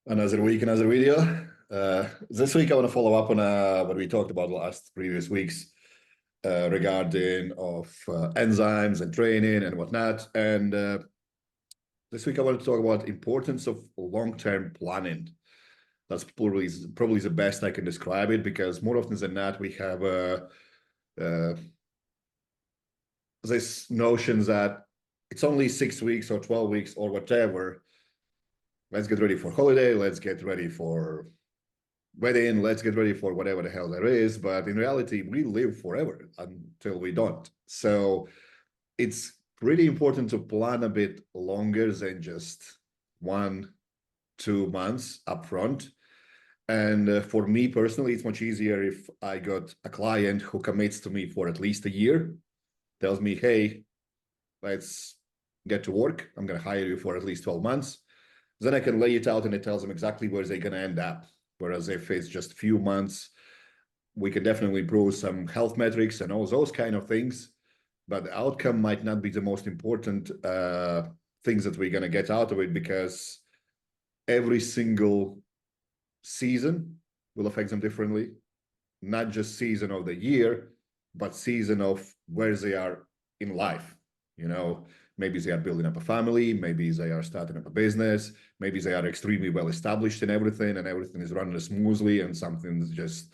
Another week, another video. This week I want to follow up on what we talked about last previous weeks regarding of enzymes and training and whatnot. And this week I want to talk about importance of long-term planning. That's probably the best I can describe it, because more often than not we have uh, this notion that it's only 6 weeks or 12 weeks or whatever. Let's get ready for holiday. Let's get ready for wedding. Let's get ready for whatever the hell there is. But in reality, we live forever until we don't. So it's pretty important to plan a bit longer than just 1-2 months upfront. And for me personally, it's much easier if I got a client who commits to me for at least a year, tells me, hey, let's get to work. I'm going to hire you for at least 12 months. Then I can lay it out and it tells them exactly where they're going to end up. Whereas if it's just a few months, we can definitely improve some health metrics and all those kind of things. But the outcome might not be the most important things that we're going to get out of it, because every single season will affect them differently. Not just season of the year, but season of where they are in life. You know, maybe they are building up a family, maybe they are starting up a business, maybe they are extremely well established in everything and everything is running smoothly, and something just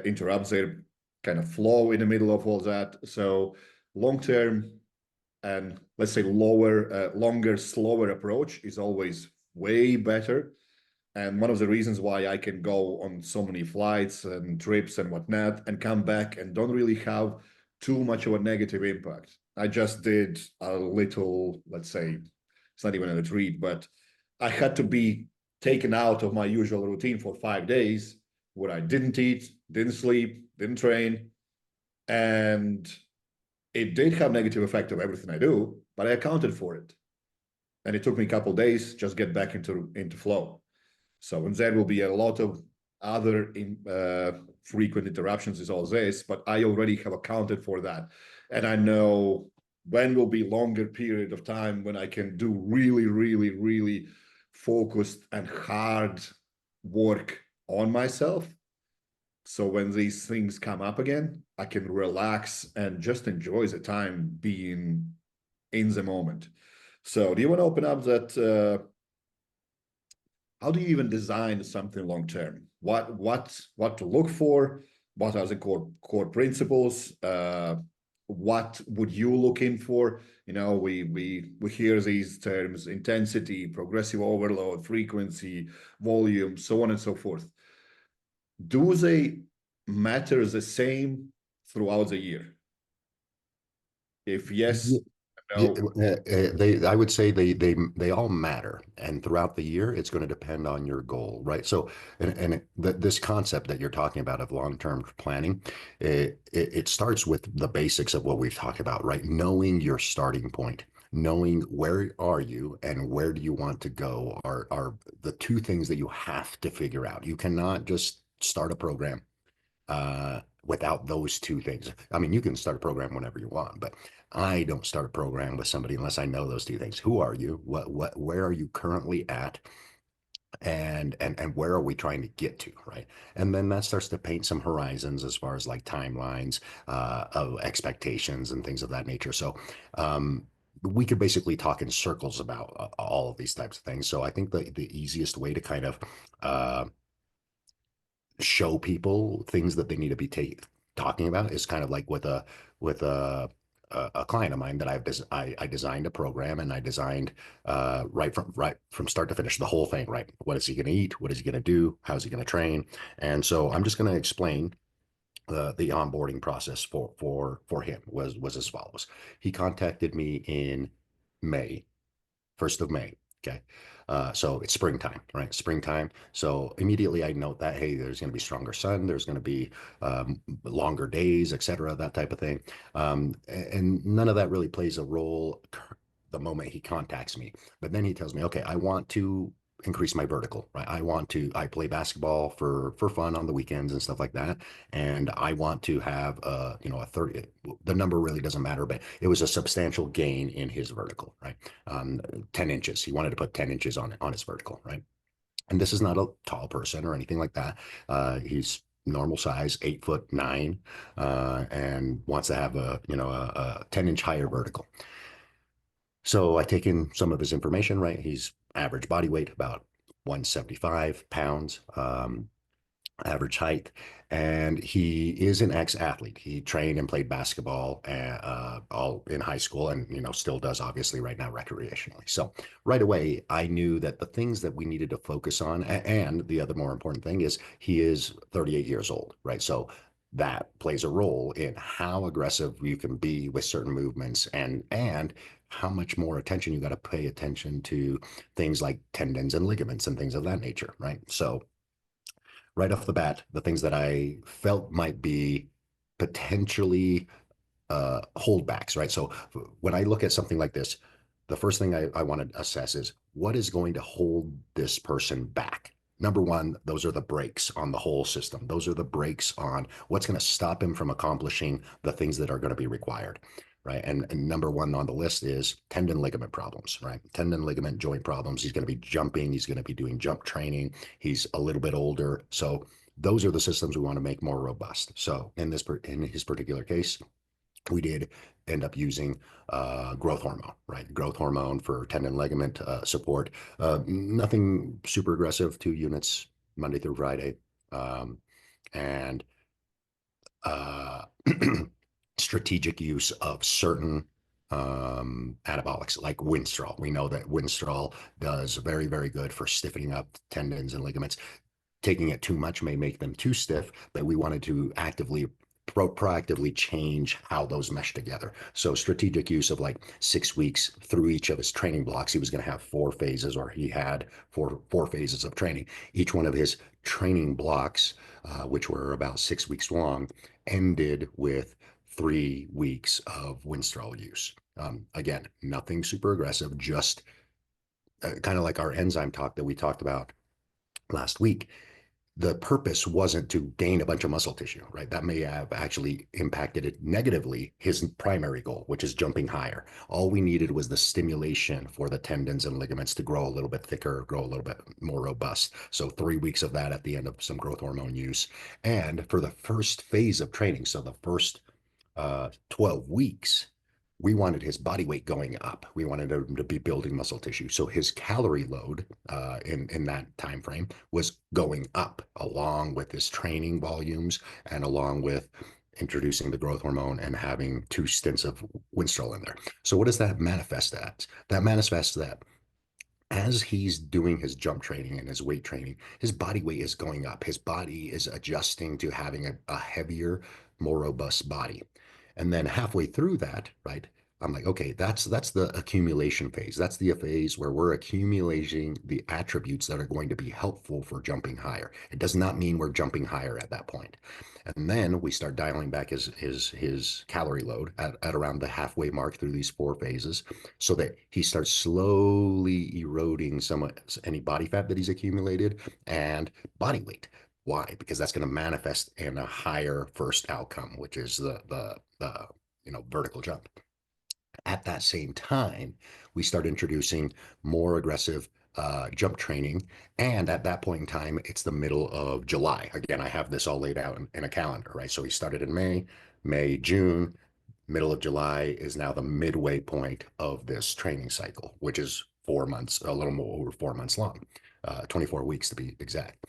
interrupts their kind of flow in the middle of all that. So long-term and let's say longer, slower approach is always way better. And one of the reasons why I can go on so many flights and trips and whatnot and come back and don't really have too much of a negative impact. I just did a little, let's say, it's not even a retreat, but I had to be taken out of my usual routine for 5 days where I didn't eat, didn't sleep, didn't train. And it did have negative effect of everything I do, but I accounted for it. And it took me a couple of days just get back into flow. So, and there will be a lot of other frequent interruptions is all this, but I already have accounted for that. And I know when will be longer period of time when I can do really, really, really focused and hard work on myself. So when these things come up again, I can relax and just enjoy the time being in the moment. So do you want to open up that how do you even design something long term? What to look for? What are the core principles? What would you look in for? You know, we hear these terms: intensity, progressive overload, frequency, volume, so on and so forth. Do they matter the same throughout the year? If yes, Yeah, no. I would say they all matter, and throughout the year, it's going to depend on your goal, right? So, this concept that you're talking about of long-term planning, it starts with the basics of what we've talked about, right? Knowing your starting point, knowing where are you and where do you want to go are the two things that you have to figure out. You cannot just start a program without those two things. I mean, you can start a program whenever you want, but I don't start a program with somebody unless I know those two things. Who are you? Where are you currently at? And where are we trying to get to, right? And then that starts to paint some horizons as far as like timelines of expectations and things of that nature. So we could basically talk in circles about all of these types of things. So I think the easiest way to kind of show people things that they need to be talking about is kind of like with a client of mine that I designed a program, and I designed right from start to finish the whole thing. Right, what is he going to eat? What is he going to do? How is he going to train? And so I'm just going to explain the onboarding process for him was as follows. He contacted me in May, 1st of May. Okay. So it's springtime, right? Springtime. So immediately I note that, hey, there's going to be stronger sun, there's going to be longer days, etc., that type of thing. And none of that really plays a role the moment he contacts me. But then he tells me, okay, I want to increase my vertical, right? I play basketball for fun on the weekends and stuff like that. And I want to have a 30, the number really doesn't matter, but it was a substantial gain in his vertical, right? 10 inches. He wanted to put 10 inches on his vertical, right? And this is not a tall person or anything like that. He's normal size, 8'9", and wants to have a 10-inch higher vertical. So I take in some of his information, right? He's average body weight, about 175 pounds. Average height, and he is an ex-athlete. He trained and played basketball all in high school, and still does obviously right now recreationally. So right away, I knew that the things that we needed to focus on, and the other more important thing is he is 38 years old, right? So that plays a role in how aggressive you can be with certain movements, and how much more attention you got to pay attention to things like tendons and ligaments and things of that nature, right? So right off the bat, the things that I felt might be potentially holdbacks, right? So when I look at something like this, the first thing I want to assess is what is going to hold this person back. Number one, those are the brakes on the whole system. Those are the brakes on what's going to stop him from accomplishing the things that are going to be required, right? And number one on the list is tendon ligament problems, right? Tendon ligament joint problems. He's going to be jumping. He's going to be doing jump training. He's a little bit older. So those are the systems we want to make more robust. So in his particular case, we did end up using growth hormone, right? Growth hormone for tendon ligament support. Nothing super aggressive, 2 units Monday through Friday. And uh, strategic use of certain anabolics like Winstrol. We know that Winstrol does very, very good for stiffening up tendons and ligaments. Taking it too much may make them too stiff, but we wanted to proactively change how those mesh together. So strategic use of like 6 weeks through each of his training blocks. He was going to have 4 phases, or he had four phases of training. Each one of his training blocks, which were about 6 weeks long, ended with 3 weeks of Winstrol use. Again, nothing super aggressive, just kind of like our enzyme talk that we talked about last week. The purpose wasn't to gain a bunch of muscle tissue, right? That may have actually impacted it negatively, his primary goal, which is jumping higher. All we needed was the stimulation for the tendons and ligaments to grow a little bit thicker, grow a little bit more robust. So 3 weeks of that at the end of some growth hormone use. And for the first phase of training, so the first 12 weeks, we wanted his body weight going up. We wanted him to be building muscle tissue. So his calorie load in that time frame was going up, along with his training volumes and along with introducing the growth hormone and having 2 stints of Winstrol in there. So what does that manifest as? That manifests that as he's doing his jump training and his weight training, his body weight is going up. His body is adjusting to having a heavier, more robust body. And then halfway through that, right, I'm like, okay, that's the accumulation phase. That's the phase where we're accumulating the attributes that are going to be helpful for jumping higher. It does not mean we're jumping higher at that point. And then we start dialing back his calorie load at around the halfway mark through these 4 phases, so that he starts slowly eroding any body fat that he's accumulated and body weight. Why? Because that's going to manifest in a higher first outcome, which is the vertical jump. At that same time, we start introducing more aggressive jump training. And at that point in time, it's the middle of July. Again, I have this all laid out in a calendar, right? So we started in May, June, middle of July is now the midway point of this training cycle, which is 4 months, a little more over 4 months long, 24 weeks to be exact.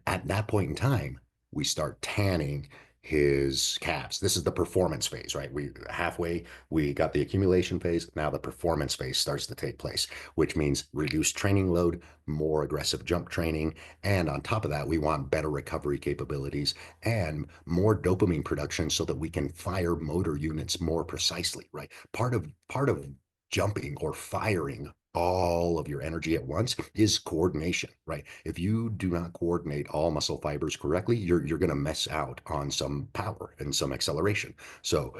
At that point in time, we start tanning his calves. This is the performance phase, right? We got the accumulation phase. Now the performance phase starts to take place, which means reduced training load, more aggressive jump training. And on top of that, we want better recovery capabilities and more dopamine production so that we can fire motor units more precisely, right? Part of jumping or firing all of your energy at once is coordination, right? If you do not coordinate all muscle fibers correctly, you're going to mess out on some power and some acceleration. So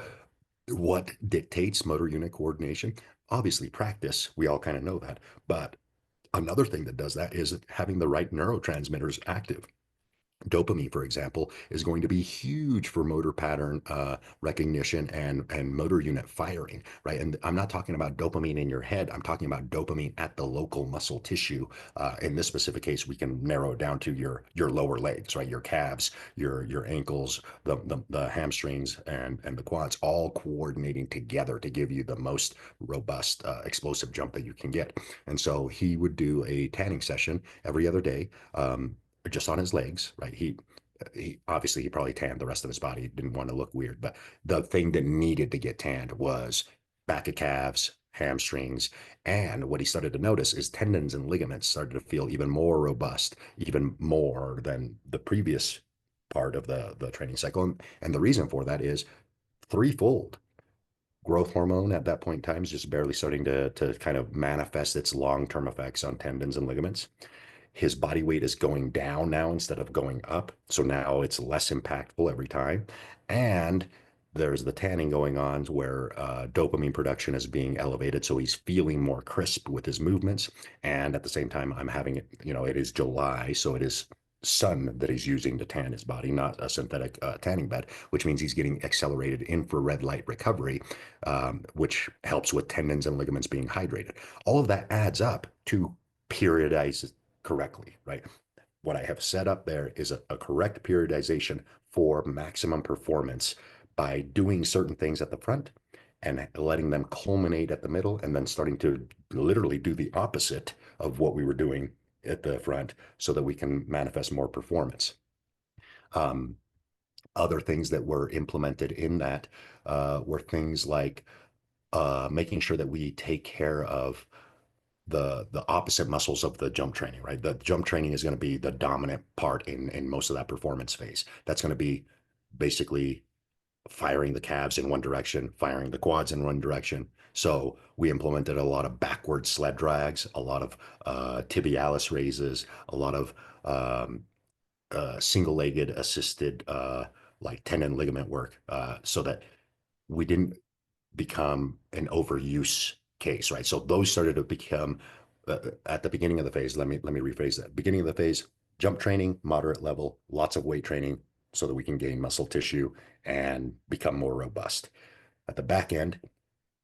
what dictates motor unit coordination? Obviously practice. We all kind of know that. But another thing that does that is having the right neurotransmitters active. Dopamine, for example, is going to be huge for motor pattern recognition and motor unit firing, right? And I'm not talking about dopamine in your head. I'm talking about dopamine at the local muscle tissue. In this specific case, we can narrow it down to your lower legs, right? Your calves, your ankles, the hamstrings, and the quads, all coordinating together to give you the most robust, explosive jump that you can get. And so he would do a tanning session every other day. Just on his legs, right? He obviously he probably tanned the rest of his body. He didn't want to look weird, but the thing that needed to get tanned was back of calves, hamstrings, and what he started to notice is tendons and ligaments started to feel even more robust, even more than the previous part of the training cycle. And the reason for that is threefold. Growth hormone at that point in time is just barely starting to kind of manifest its long-term effects on tendons and ligaments. His body weight is going down now instead of going up. So now it's less impactful every time. And there's the tanning going on where dopamine production is being elevated. So he's feeling more crisp with his movements. And at the same time, I'm having it, it is July. So it is sun that he's using to tan his body, not a synthetic tanning bed, which means he's getting accelerated infrared light recovery, which helps with tendons and ligaments being hydrated. All of that adds up to periodize correctly, right? What I have set up there is a correct periodization for maximum performance by doing certain things at the front and letting them culminate at the middle and then starting to literally do the opposite of what we were doing at the front so that we can manifest more performance. Um, Other things that were implemented in that were things like making sure that we take care of the opposite muscles of the jump training, right? The jump training is going to be the dominant part in most of that performance phase. That's going to be basically firing the calves in one direction, firing the quads in one direction. So we implemented a lot of backward sled drags, a lot of tibialis raises, a lot of single-legged assisted like tendon ligament work, so that we didn't become an overuse case, right? So those started to become at the beginning of the phase. Let me rephrase that. Beginning of the phase, jump training, moderate level, lots of weight training, so that we can gain muscle tissue and become more robust. At the back end,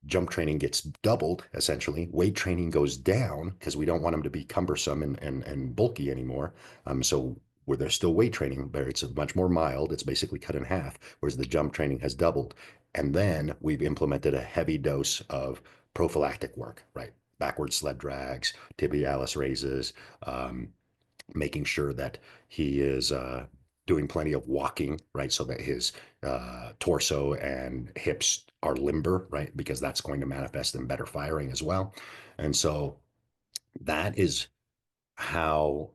jump training gets doubled essentially. Weight training goes down because we don't want them to be cumbersome and bulky anymore. So where there's still weight training, but it's much more mild. It's basically cut in half, whereas the jump training has doubled. And then we've implemented a heavy dose of prophylactic work, right? Backward sled drags, tibialis raises, making sure that he is doing plenty of walking, right? So that his torso and hips are limber, right? Because that's going to manifest in better firing as well. And so that is how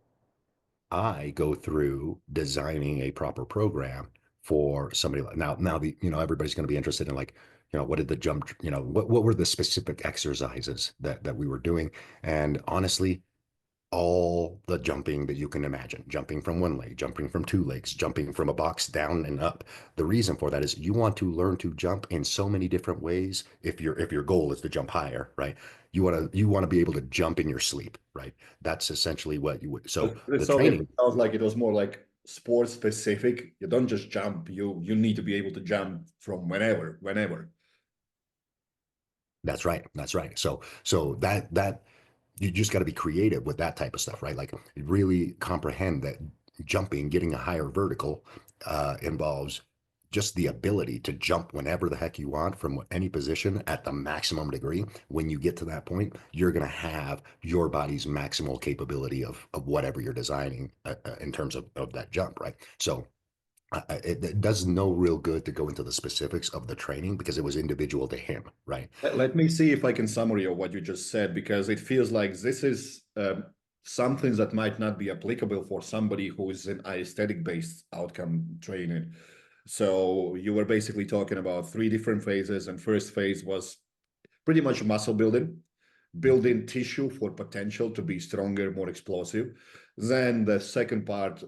I go through designing a proper program for somebody like now everybody's going to be interested in like, what did the jump, what were the specific exercises that we were doing? And honestly, all the jumping that you can imagine, jumping from one leg, jumping from two legs, jumping from a box down and up. The reason for that is you want to learn to jump in so many different ways. If your goal is to jump higher, right? You want to be able to jump in your sleep, right? That's essentially what you would. So the It training, sounds like it was more like sport specific. You don't just jump. You need to be able to jump from whenever. that's right. That's right. So that you just got to be creative with that type of stuff, right? Like really comprehend that jumping, getting a higher vertical, involves just the ability to jump whenever the heck you want from any position at the maximum degree. When you get to that point, you're going to have your body's maximal capability of whatever you're designing in terms of that jump, right? So it does no real good to go into the specifics of the training because it was individual to him, right? Let me see if I can summary of what you just said, because it feels like this is something that might not be applicable for somebody who is in aesthetic-based outcome training. So you were basically talking about three different phases, and first phase was pretty much muscle building tissue for potential to be stronger, more explosive. Then the second part,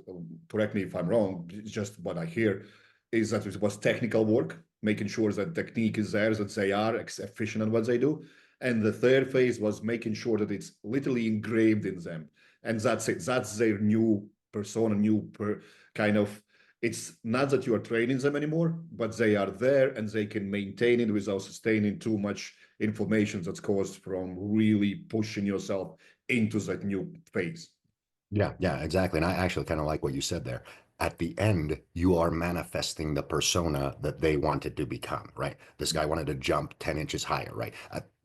correct me if I'm wrong, just what I hear, is that it was technical work, making sure that technique is there, that they are efficient in what they do. And the third phase was making sure that it's literally engraved in them. And that's it. That's their new persona, kind of, it's not that you are training them anymore, but they are there and they can maintain it without sustaining too much inflammation that's caused from really pushing yourself into that new phase. Yeah, yeah, exactly. And I actually kind of like what you said there. At the end, you are manifesting the persona that they wanted to become, right? This guy wanted to jump 10 inches higher, right?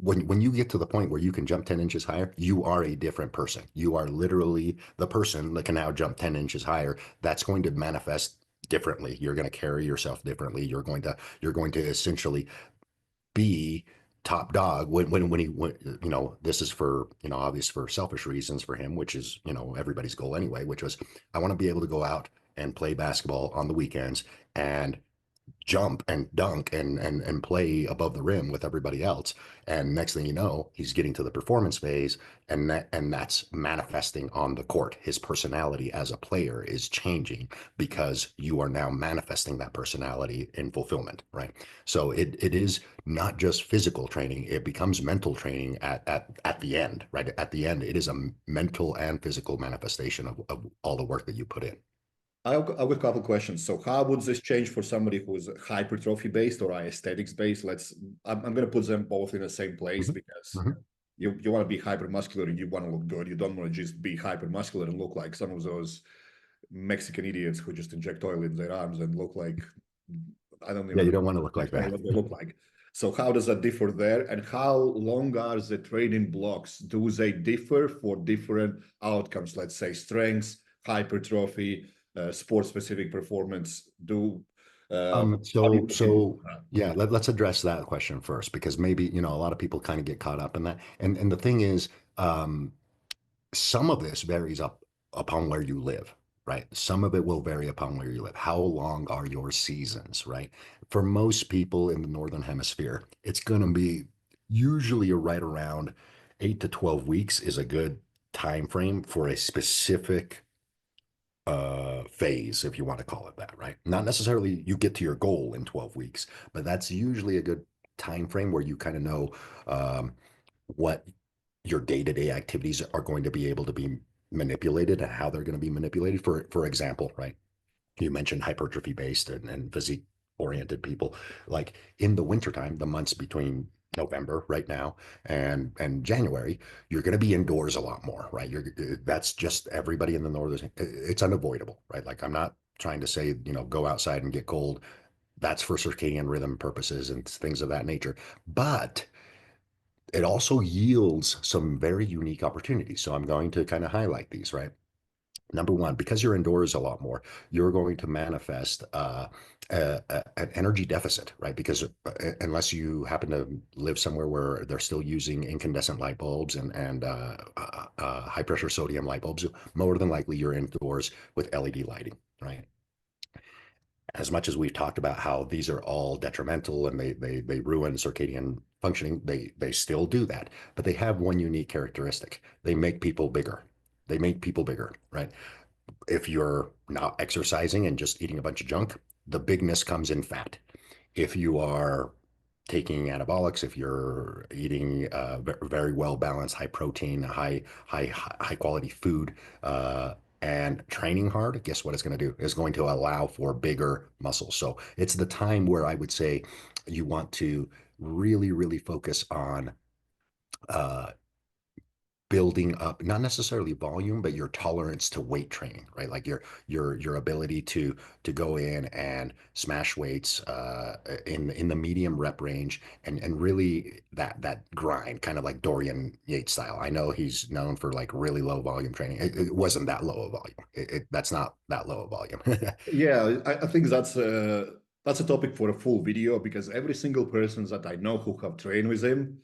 When you get to the point where you can jump 10 inches higher, you are a different person. You are literally the person that can now jump 10 inches higher. That's going to manifest differently. You're going to carry yourself differently. You're going to essentially be top dog when he went, this is for, obvious for selfish reasons for him, which is, everybody's goal anyway, which was, I want to be able to go out and play basketball on the weekends and jump and dunk and play above the rim with everybody else. And next thing you know, he's getting to the performance phase, and that's manifesting on the court. His personality as a player is changing because you are now manifesting that personality in fulfillment, right? So it is not just physical training, it becomes mental training at the end, right? At the end, it is a mental and physical manifestation of all the work that you put in. I've got a couple questions. So how would this change for somebody who's hypertrophy based or aesthetics based? I'm going to put them both in the same place Mhm. because Mhm. you want to be hypermuscular and you want to look good. You don't want to just be hypermuscular and look like some of those Mexican idiots who just inject oil in their arms and look like, I don't Yeah, even you don't want to look like know that. what they look like. So how does that differ there? And how long are the training blocks? Do they differ for different outcomes? Let's say strengths, hypertrophy, sport specific performance. How do you look into So that? yeah, let's address that question first, because maybe, a lot of people kind of get caught up in that. And the thing is, um, some of this varies upon where you live, right? Some of it will vary upon where you live. How long are your seasons, right? For most people in the Northern Hemisphere, it's going to be usually right around 8 to 12 weeks is a good time frame for a specific phase, if you want to call it that, right? Not necessarily you get to your goal in 12 weeks, but that's usually a good time frame where you kind of know what your day-to-day activities are going to be able to be manipulated and how they're going to be manipulated. For example, right? You mentioned hypertrophy based and physique oriented people. Like in the wintertime, the months between November right now and January, you're going to be indoors a lot more, right? That's just everybody in the northern. It's unavoidable, right? Like I'm not trying to say, go outside and get cold. That's for circadian rhythm purposes and things of that nature. But it also yields some very unique opportunities. So I'm going to kind of highlight these, right? Number one, because you're indoors a lot more, you're going to manifest an energy deficit, right? Because unless you happen to live somewhere where they're still using incandescent light bulbs and high pressure sodium light bulbs, more than likely you're indoors with LED lighting, right? As much as we've talked about how these are all detrimental and they ruin circadian functioning, they still do that. But they have one unique characteristic: they make people bigger. They make people bigger, right? If you're not exercising and just eating a bunch of junk, the bigness comes in fat. If you are taking anabolics, if you're eating very well balanced, high protein, high quality food, and training hard, guess what it's going to do? It's going to allow for bigger muscles. So it's the time where I would say you want to really focus on uh, building up not necessarily volume, but your tolerance to weight training, right? Like your ability to go in and smash weights in the medium rep range, and really that grind, kind of like Dorian Yates style. I know he's known for like really low volume training. It wasn't that low a volume. That's not that low a volume. Yeah, I think that's a topic for a full video because every single person that I know who have trained with him,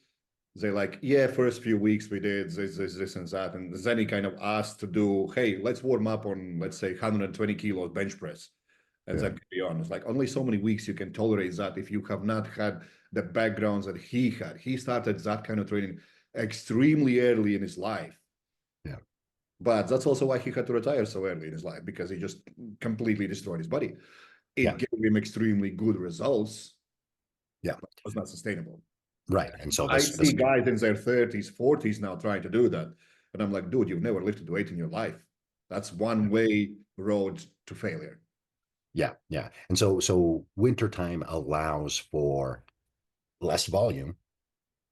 they like, yeah, first few weeks we did this, and that. And then he kind of asked to do, hey, let's warm up on, let's say, 120 kilos bench press. And Yeah, then to be honest, like only so many weeks you can tolerate that if you have not had the backgrounds that he had. He started that kind of training extremely early in his life. yeah, But that's also why he had to retire so early in his life because he just completely destroyed his body. It yeah, gave him extremely good results, yeah. but it was not sustainable. Right. And so I this see guys in their 30s, 40s now trying to do that. And I'm like, dude, you've never lifted weight in your life. That's one way road to failure. Yeah, yeah. And so wintertime allows for less volume,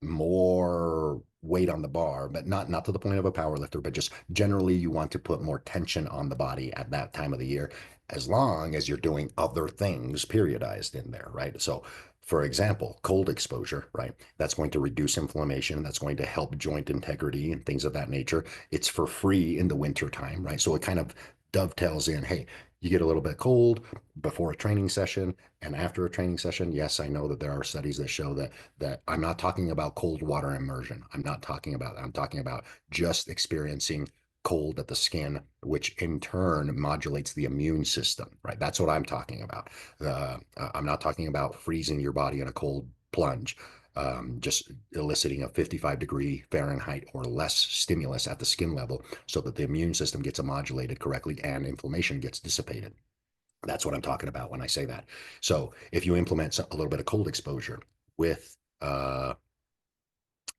more weight on the bar, but not to the point of a power lifter, but just generally you want to put more tension on the body at that time of the year, as long as you're doing other things periodized in there, right? So for example, cold exposure, right? That's going to reduce inflammation. That's going to help joint integrity and things of that nature. It's for free in the winter time, right? So it kind of dovetails in, hey, you get a little bit cold before a training session and after a training session. Yes, I know that there are studies that show that I'm not talking about cold water immersion. I'm not talking about that. I'm talking about just experiencing cold at the skin, which in turn modulates the immune system, right? That's what I'm talking about. I'm not talking about freezing your body in a cold plunge, just eliciting a 55-degree Fahrenheit or less stimulus at the skin level so that the immune system gets modulated correctly and inflammation gets dissipated. That's what I'm talking about when I say that. So if you implement a little bit of cold exposure with uh,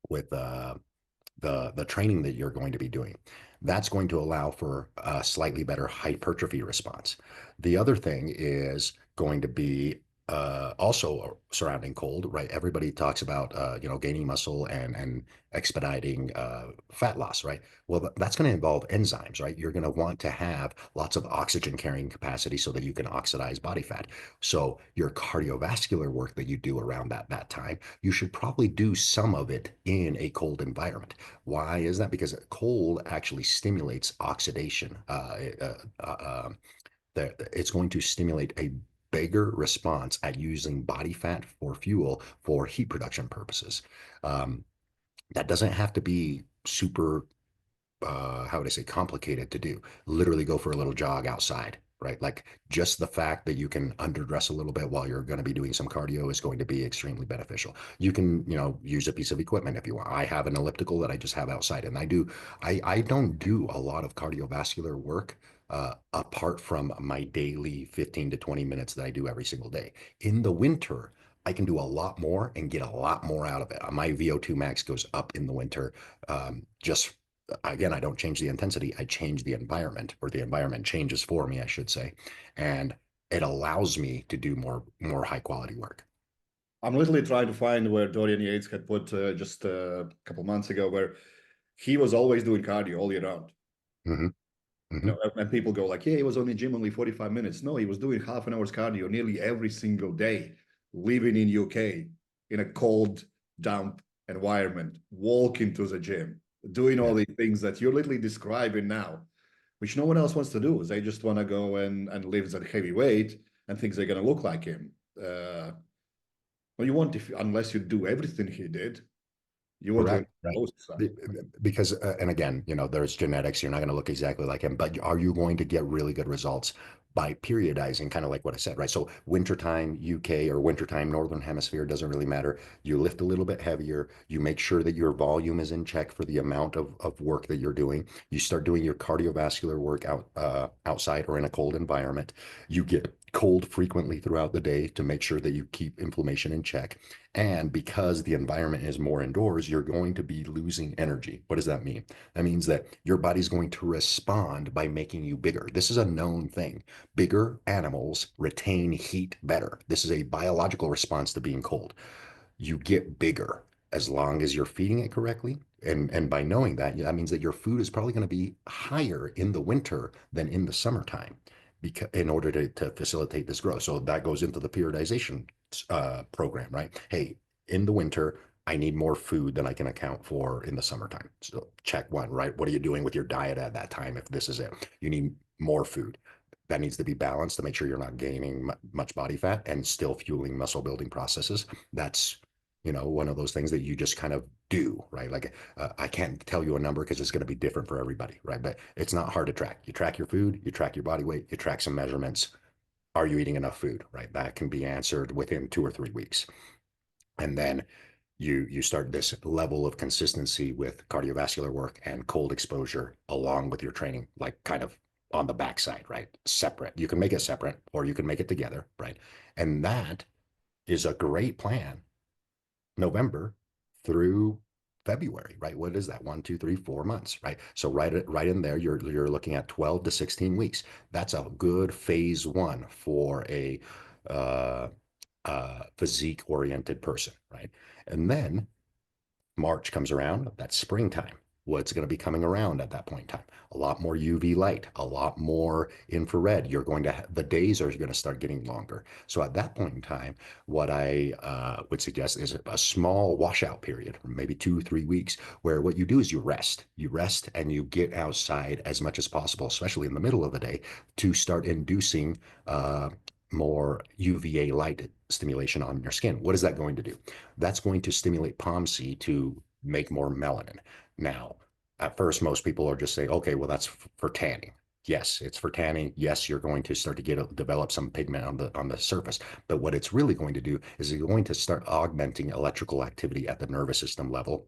with the training that you're going to be doing, that's going to allow for a slightly better hypertrophy response. The other thing is going to be also surrounding cold, right? Everybody talks about gaining muscle and expediting fat loss, right? Well, that's going to involve enzymes, right? You're going to want to have lots of oxygen carrying capacity so that you can oxidize body fat. So your cardiovascular work that you do around that time, you should probably do some of it in a cold environment. Why is that? Because cold actually stimulates oxidation. It's going to stimulate a bigger response at using body fat for fuel for heat production purposes. Um, that doesn't have to be super how would I say, complicated to do. Literally go for a little jog outside, right? Like just the fact that you can underdress a little bit while you're going to be doing some cardio is going to be extremely beneficial. You can, use a piece of equipment if you want. I have an elliptical that I just have outside, and I don't do a lot of cardiovascular work. Apart from my daily 15 to 20 minutes that I do every single day. In the winter, I can do a lot more and get a lot more out of it. My VO2 max goes up in the winter, just again, I don't change the intensity, I change the environment, or the environment changes for me, I should say. And it allows me to do more high quality work. I'm literally trying to find where Dorian Yates had put just a couple months ago, where he was always doing cardio all year round. Mm-hmm. Mm-hmm. And people go like, yeah, he was on the gym only 45 minutes. No, he was doing half an hour's cardio nearly every single day, living in UK in a cold, damp environment, walking to the gym, doing all Yeah. these things that you're literally describing now, which no one else wants to do. They just want to go and lift that heavy weight and think they're going to look like him. Well, you won't unless you do everything he did. You won't even Correct. Right. post that. Because, and again, there's genetics. You're not going to look exactly like him, but are you going to get really good results by periodizing, kind of like what I said, right? So wintertime UK or wintertime Northern Hemisphere, doesn't really matter. You lift a little bit heavier. You make sure that your volume is in check for the amount of work that you're doing. You start doing your cardiovascular work outside or in a cold environment. You get cold frequently throughout the day to make sure that you keep inflammation in check. And because the environment is more indoors, you're going to be losing energy. What does that mean? That means that your body's going to respond by making you bigger. This is a known thing. Bigger animals retain heat better. This is a biological response to being cold. You get bigger as long as you're feeding it correctly. And by knowing that, that means that your food is probably going to be higher in the winter than in the summertime, because in order to facilitate this growth. So that goes into the periodization program, right? Hey, in the winter, I need more food than I can account for in the summertime. So check one, right? What are you doing with your diet at that time? If this is it, you need more food. That needs to be balanced to make sure you're not gaining much body fat and still fueling muscle building processes. That's one of those things that you just kind of do, right? Like I can't tell you a number because it's going to be different for everybody, right? But it's not hard to track. You track your food, you track your body weight, you track some measurements. Are you eating enough food, right? That can be answered within 2 or 3 weeks. And then you start this level of consistency with cardiovascular work and cold exposure along with your training, like kind of on the backside, right? Separate. You can make it separate or you can make it together, right? And that is a great plan November through February, right? What is that? 1, 2, 3, 4 months, right? So right in there, you're looking at 12 to 16 weeks. That's a good phase one for a uh, physique oriented person, right? And then March comes around, that's springtime. What's going to be coming around at that point in time? A lot more UV light, a lot more infrared. You're going to, the days are going to start getting longer. So at that point in time, what I would suggest is a small washout period, maybe 2, 3 weeks, where what you do is you rest. You rest and you get outside as much as possible, especially in the middle of the day, to start inducing more UVA light stimulation on your skin. What is that going to do? That's going to stimulate POMC to make more melanin. Now, at first, most people are just saying, okay, well, that's for tanning. Yes, it's for tanning. Yes, you're going to start to develop some pigment on the surface. But what it's really going to do is it's going to start augmenting electrical activity at the nervous system level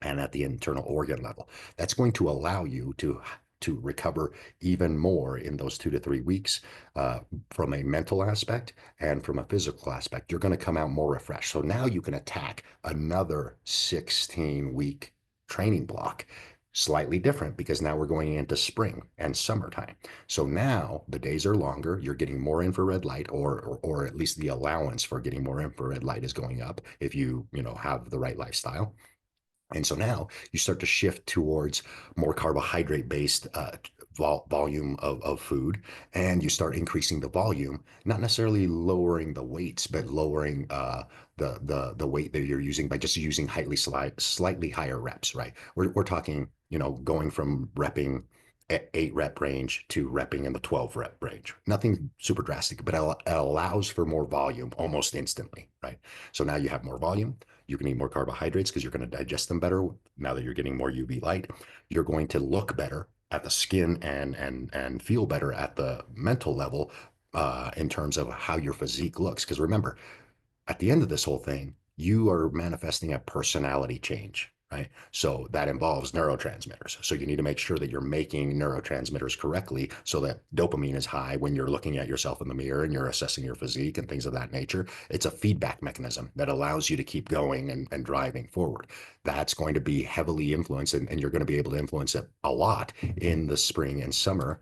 and at the internal organ level. That's going to allow you to recover even more in those 2 to 3 weeks from a mental aspect and from a physical aspect. You're going to come out more refreshed. So now you can attack another 16-week training block, slightly different because now we're going into spring and summertime. So now the days are longer. You're getting more infrared light, or at least the allowance for getting more infrared light is going up if you have the right lifestyle. And so now you start to shift towards more carbohydrate based volume of food, and you start increasing the volume, not necessarily lowering the weights, but lowering the weight that you're using by just using slightly higher reps, right? We're talking, going from repping at 8 rep range to repping in the 12 rep range. Nothing super drastic, but it allows for more volume almost instantly, right? So now you have more volume. You can eat more carbohydrates because you're going to digest them better now that you're getting more UV light. You're going to look better at the skin and feel better at the mental level in terms of how your physique looks. Because remember, at the end of this whole thing, you are manifesting a personality change, right? So that involves neurotransmitters. So you need to make sure that you're making neurotransmitters correctly so that dopamine is high when you're looking at yourself in the mirror and you're assessing your physique and things of that nature. It's a feedback mechanism that allows you to keep going and driving forward. That's going to be heavily influenced, and you're going to be able to influence it a lot in the spring and summer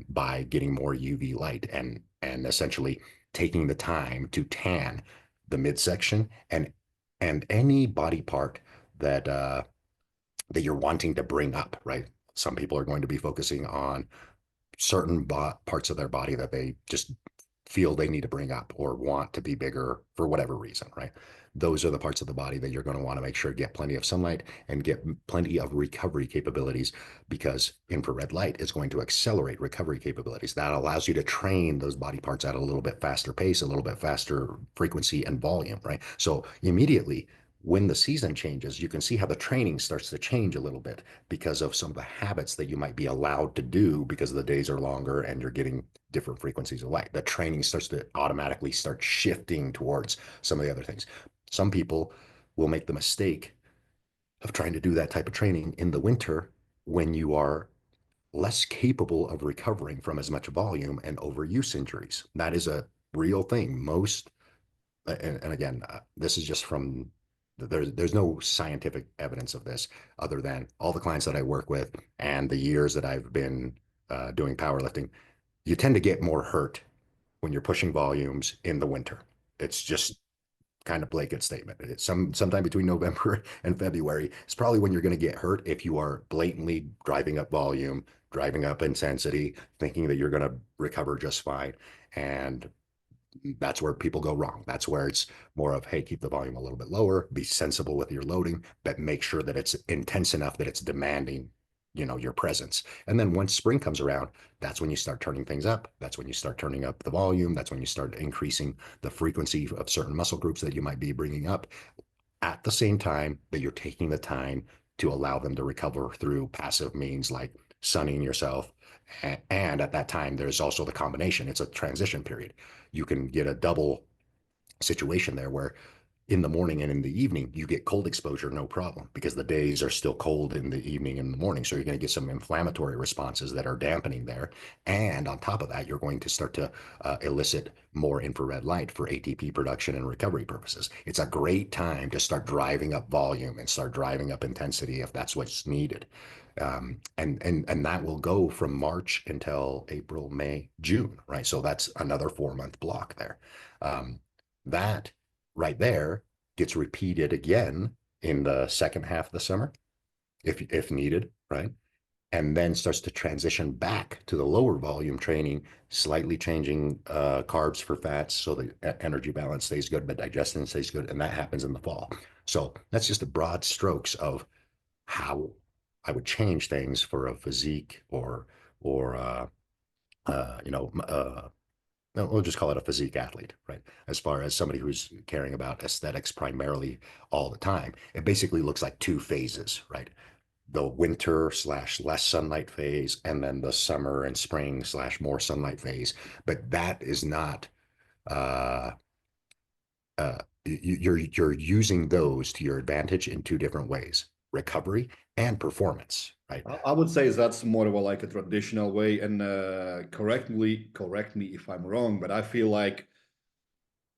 by getting more UV light and essentially taking the time to tan the midsection and any body part that that you're wanting to bring up, right? Some people are going to be focusing on certain parts of their body that they just feel they need to bring up or want to be bigger for whatever reason, right? Those are the parts of the body that you're going to want to make sure get plenty of sunlight and get plenty of recovery capabilities, because infrared light is going to accelerate recovery capabilities. That allows you to train those body parts at a little bit faster pace, a little bit faster frequency and volume, right? So immediately when the season changes, you can see how the training starts to change a little bit because of some of the habits that you might be allowed to do because the days are longer and you're getting different frequencies of light. The training starts to automatically start shifting towards some of the other things. Some people will make the mistake of trying to do that type of training in the winter when you are less capable of recovering from as much volume and overuse injuries. That is a real thing. Most, and again, this is just from there's no scientific evidence of this other than all the clients that I work with and the years that I've been doing powerlifting. You tend to get more hurt when you're pushing volumes in the winter. It's just kind of blanket statement. It's sometime between November and February is probably when you're going to get hurt if you are blatantly driving up volume, driving up intensity, thinking that you're going to recover just fine. And that's where people go wrong. That's where it's more of, hey, keep the volume a little bit lower, be sensible with your loading, but make sure that it's intense enough that it's demanding, your presence. And then once spring comes around, that's when you start turning things up. That's when you start turning up the volume. That's when you start increasing the frequency of certain muscle groups that you might be bringing up at the same time that you're taking the time to allow them to recover through passive means like sunning yourself. And at that time, there's also the combination. It's a transition period. You can get a double situation there where in the morning and in the evening, you get cold exposure, no problem, because the days are still cold in the evening and the morning. So you're going to get some inflammatory responses that are dampening there. And on top of that, you're going to start to elicit more infrared light for ATP production and recovery purposes. It's a great time to start driving up volume and start driving up intensity if that's what's needed. And that will go from March until April, May, June, right? So that's another 4-month block there. That right there gets repeated again in the second half of the summer, if needed, right? And then starts to transition back to the lower volume training, slightly changing carbs for fats so the energy balance stays good, but digestion stays good. And that happens in the fall. So that's just the broad strokes of how I would change things for a physique or no, we'll just call it a physique athlete, right? As far as somebody who's caring about aesthetics primarily all the time, it basically looks like two phases, right? The winter slash less sunlight phase, and then the summer and spring slash more sunlight phase. But that is not, uh, you're using those to your advantage in two different ways: recovery and performance, right? I would say that's more of a like a traditional way, and correct me if I'm wrong, but I feel like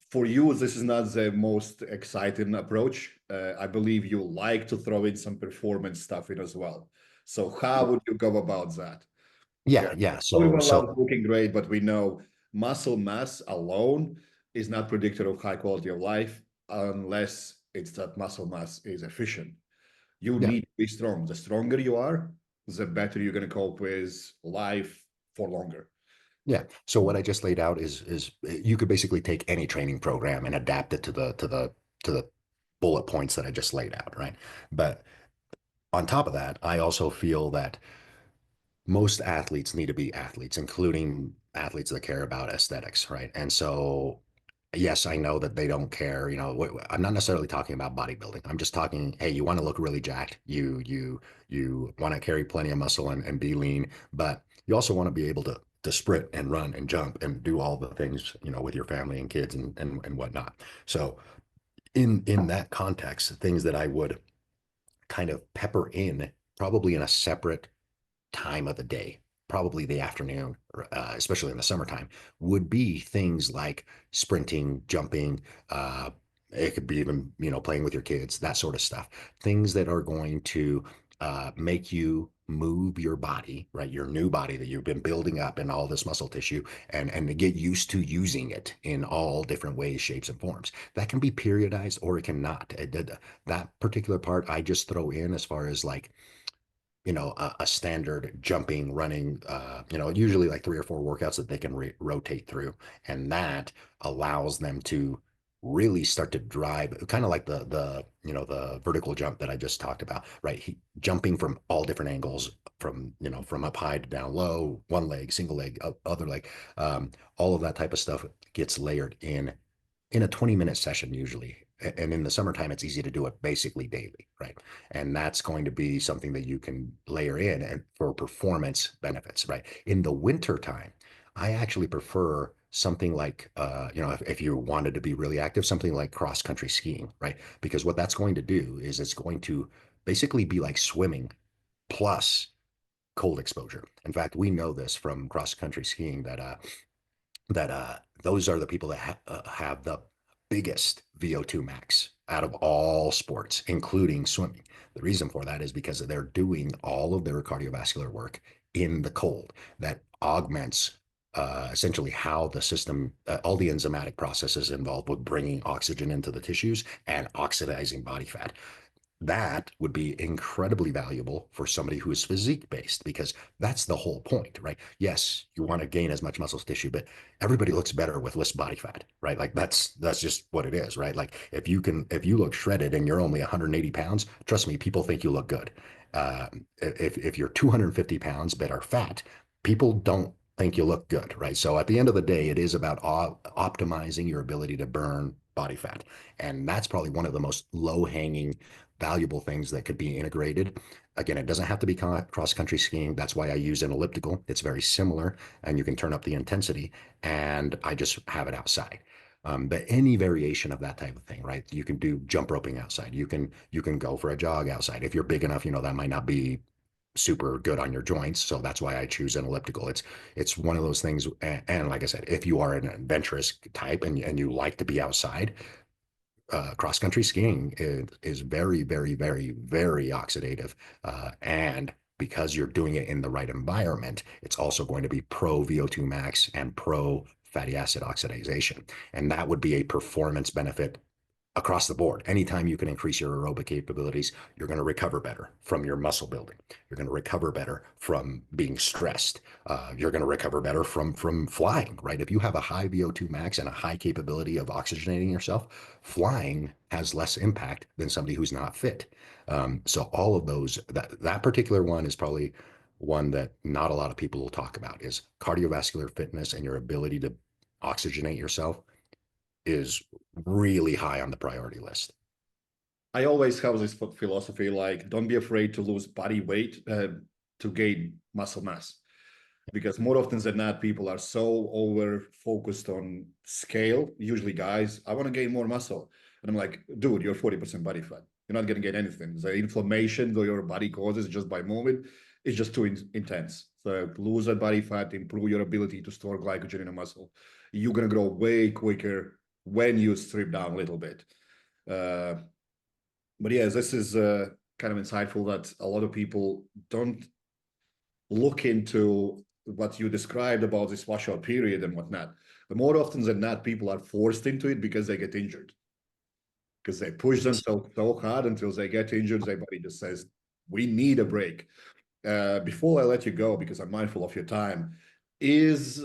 for you this is not the most exciting approach. I believe you like to throw in some performance stuff in as well. So how would you go about that? Yeah, Yeah, yeah. So everyone so loves looking great, but we know muscle mass alone is not predictor of high quality of life unless it's that muscle mass is efficient. You yeah, need to be strong. The stronger you are, the better you're going to cope with life for longer. yeah. So what I just laid out is you could basically take any training program and adapt it to the bullet points that I just laid out, right? But on top of that, I also feel that most athletes need to be athletes, including athletes that care about aesthetics, right? And so, yes, I know that they don't care. I'm not necessarily talking about bodybuilding. I'm just talking, hey, you want to look really jacked. You want to carry plenty of muscle and be lean, but you also want to be able to sprint and run and jump and do all the things, with your family and kids and whatnot. So in that context, things that I would kind of pepper in probably in a separate time of the day, probably the afternoon, especially in the summertime, would be things like sprinting, jumping. It could be even, playing with your kids, that sort of stuff. Things that are going to make you move your body, right? Your new body that you've been building up in all this muscle tissue and to get used to using it in all different ways, shapes, and forms. That can be periodized or it cannot. That particular part I just throw in as far as like a standard jumping, running, usually like 3 or 4 workouts that they can rotate through. And that allows them to really start to drive kind of like the vertical jump that I just talked about, right? Jumping from all different angles from up high to down low, one leg, single leg, other leg, all of that type of stuff gets layered in a 20-minute session usually. And in the summertime, it's easy to do it basically daily, right? And that's going to be something that you can layer in and for performance benefits, right? In the winter time, I actually prefer something like, if you wanted to be really active, something like cross country skiing, right? Because what that's going to do is it's going to basically be like swimming plus cold exposure. In fact, we know this from cross country skiing that those are the people that have the biggest VO2 max out of all sports, including swimming. The reason for that is because they're doing all of their cardiovascular work in the cold. That augments essentially how the system, all the enzymatic processes involved with bringing oxygen into the tissues and oxidizing body fat. That would be incredibly valuable for somebody who is physique based because that's the whole point, right? Yes, you want to gain as much muscle tissue, but everybody looks better with less body fat, right? Like that's just what it is, right? Like if you look shredded and you're only 180 pounds, trust me, people think you look good. If you're 250 pounds but are fat, people don't think you look good, right? So at the end of the day, it is about optimizing your ability to burn body fat. And that's probably one of the most low hanging valuable things that could be integrated. Again, it doesn't have to be cross country skiing. That's why I use an elliptical. It's very similar and you can turn up the intensity and I just have it outside. But any variation of that type of thing, right? You can do jump roping outside. You can go for a jog outside. If you're big enough, that might not be super good on your joints. So that's why I choose an elliptical. It's one of those things. And like I said, if you are an adventurous type and you like to be outside, cross country skiing is very, very, very, very oxidative. And because you're doing it in the right environment, it's also going to be pro VO2 max and pro fatty acid oxidation. And that would be a performance benefit across the board. Anytime you can increase your aerobic capabilities, you're going to recover better from your muscle building. You're going to recover better from being stressed. You're going to recover better from flying, right? If you have a high VO2 max and a high capability of oxygenating yourself, flying has less impact than somebody who's not fit. So all of those, that particular one is probably one that not a lot of people will talk about, is cardiovascular fitness and your ability to oxygenate yourself is really high on the priority list. I always have this philosophy, like, don't be afraid to lose body weight to gain muscle mass. Because more often than not, people are so over focused on scale. Usually guys, I want to gain more muscle. And I'm like, dude, you're 40% body fat. You're not going to get anything. The inflammation that your body causes just by moving is just too intense. So lose that body fat, improve your ability to store glycogen in a muscle. You're going to grow way quicker when you strip down a little bit. But yeah, this is kind of insightful that a lot of people don't look into what you described about this washout period and whatnot. But more often than not, people are forced into it because they get injured. Because they push themselves so hard until they get injured, their body just says, we need a break. Before I let you go, because I'm mindful of your time, is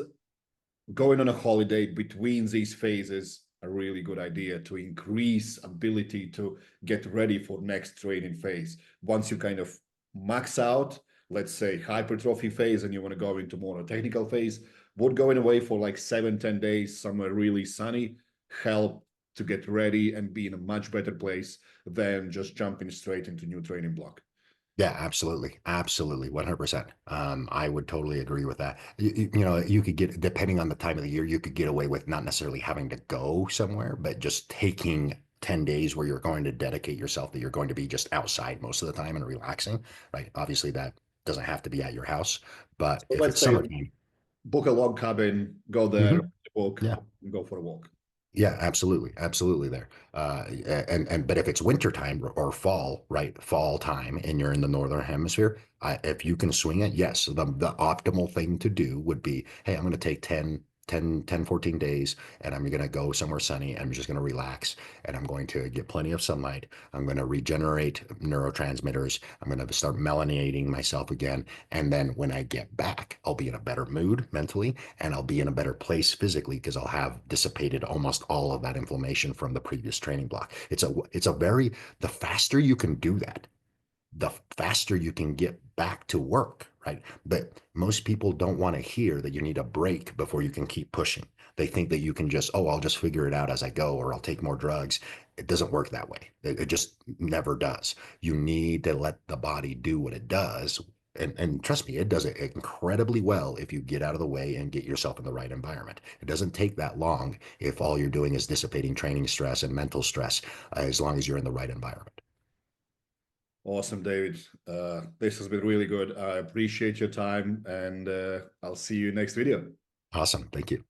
going on a holiday between these phases a really good idea to increase ability to get ready for next training phase? Once you kind of max out, let's say, hypertrophy phase, and you want to go into more technical phase, would going away for like 7-10 days somewhere really sunny help to get ready and be in a much better place than just jumping straight into new training block? Yeah, absolutely. Absolutely. 100%. I would totally agree with that. You could get, depending on the time of the year, you could get away with not necessarily having to go somewhere, but just taking 10 days where you're going to dedicate yourself, that you're going to be just outside most of the time and relaxing, right? Obviously, that doesn't have to be at your house, but So if let's it's say summertime. book a log cabin, go there, Mhm. walk, Yeah. and go for a walk. Yeah, absolutely, absolutely there. And but if it's winter time or fall, right, fall time, and you're in the northern hemisphere, if you can swing it, yes, the optimal thing to do would be, hey, I'm going to take 14 days, and I'm going to go somewhere sunny. I'm just going to relax, and I'm going to get plenty of sunlight. I'm going to regenerate neurotransmitters. I'm going to start melanating myself again. And then when I get back, I'll be in a better mood mentally, and I'll be in a better place physically because I'll have dissipated almost all of that inflammation from the previous training block. The faster you can do that, the faster you can get back to work, right? But most people don't want to hear that you need a break before you can keep pushing. They think that you can just, oh, I'll just figure it out as I go, or I'll take more drugs. It doesn't work that way. It just never does. You need to let the body do what it does. And trust me, it does it incredibly well if you get out of the way and get yourself in the right environment. It doesn't take that long if all you're doing is dissipating training stress and mental stress, as long as you're in the right environment. Awesome, David. This has been really good. I appreciate your time, and I'll see you next video. Awesome. Thank you.